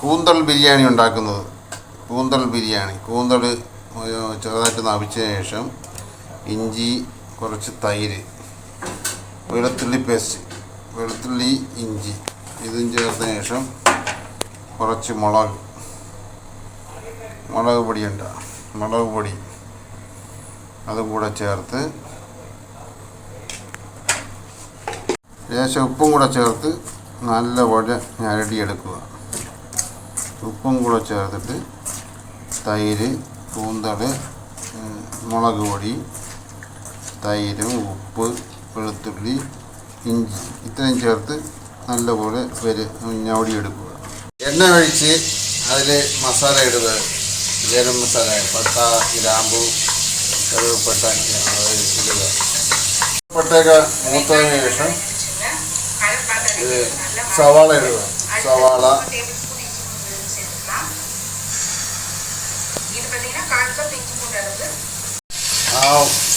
കൂന്തൽ ബിരിയാണി ഉണ്ടാക്കുന്നത്. കൂന്തൽ ബിരിയാണി, കൂന്തൽ ചെറുതായിട്ട് നവിച്ചതിന് ശേഷം ഇഞ്ചി, കുറച്ച് തൈര്, വെളുത്തുള്ളി പേസ്റ്റ്, വെളുത്തുള്ളി ഇഞ്ചി ഇതും ചേർത്തതിന് ശേഷം കുറച്ച് മുളക് പൊടിയുണ്ട്, മുളക് പൊടി അതും കൂടെ ചേർത്ത് ലേശം ഉപ്പും കൂടെ ചേർത്ത് നല്ലപോലെ ഞരടിയെടുക്കുക. ഉപ്പും കൂടെ ചേർത്തിട്ട് തൈര്, കൂന്തൽ, മുളക് പൊടി, തൈരും ഉപ്പ്, വെളുത്തുള്ളി, ഇഞ്ചി ഇത്രയും ചേർത്ത് നല്ലപോലെ ഞവടിയെടുക്കുക. എണ്ണ ഒഴിച്ച് അതിൽ മസാല ഇടുക. ഗരം മസാല, പട്ട, ഗ്രാമ്പു, കറുവപ്പട്ട ഇടുക. പട്ടയൊക്കെ മൂത്തതിന് ശേഷം ഇത് സവാള ഇടുക. സവാള ആ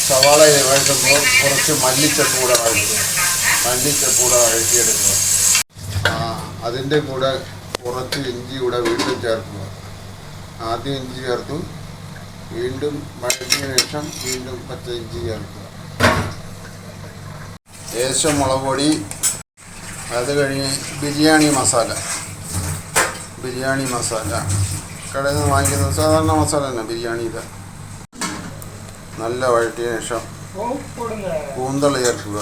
സവാള വഴറ്റുമ്പോൾ കുറച്ച് മല്ലിച്ചപ്പ് കൂടെ വഴറ്റിയെടുക്കുക. അതിൻ്റെ കൂടെ കുറച്ച് ഇഞ്ചി കൂടെ വീണ്ടും ചേർക്കുക. ആദ്യം ഇഞ്ചി ചേർത്തു, വീണ്ടും വഴറ്റിയതിനു ശേഷം വീണ്ടും പച്ച ഇഞ്ചി ചേർക്കുക. ലേശം മുളക് പൊടി, അത് കഴിഞ്ഞ് ബിരിയാണി മസാല കടയിൽ നിന്ന് വാങ്ങിക്കുന്ന സാധാരണ മസാല തന്നെ ബിരിയാണിയുടെ. നല്ല വഴറ്റിയതിനു ശേഷം കൂന്തൽ ചേർക്കുക.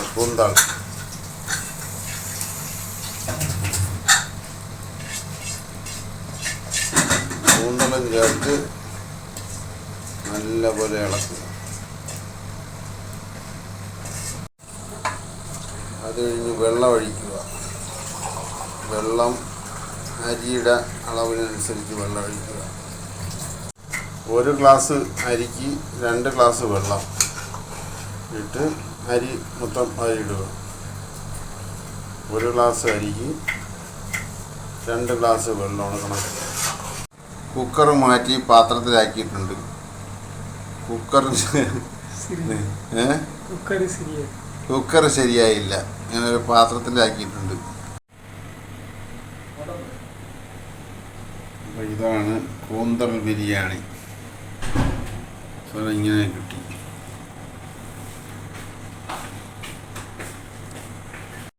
കൂന്തലും ചേർത്ത് നല്ലപോലെ ഇളക്കുക. അത് കഴിഞ്ഞ് വെള്ളം ഒഴിക്കുക. വെള്ളം അരിയുടെ അളവിനനുസരിച്ച് വെള്ളം ഒഴിക്കുക. 1 ഗ്ലാസ് അരിക്ക് 2 ഗ്ലാസ് വെള്ളം ഇട്ട് അരി മൊത്തം അതിലിടുക. 1 ഗ്ലാസ് അരിക്ക് 2 ഗ്ലാസ് വെള്ളമാണ് കണക്ക്. കുക്കർ മാറ്റി പാത്രത്തിലാക്കിയിട്ടുണ്ട്. കുക്കർ ശരിയായില്ല, ഇങ്ങനൊരു പാത്രത്തിലാക്കിയിട്ടുണ്ട്. അപ്പോൾ ഇതാണ് കൂന്തൽ ബിരിയാണി. ഇങ്ങനെ കിട്ടി.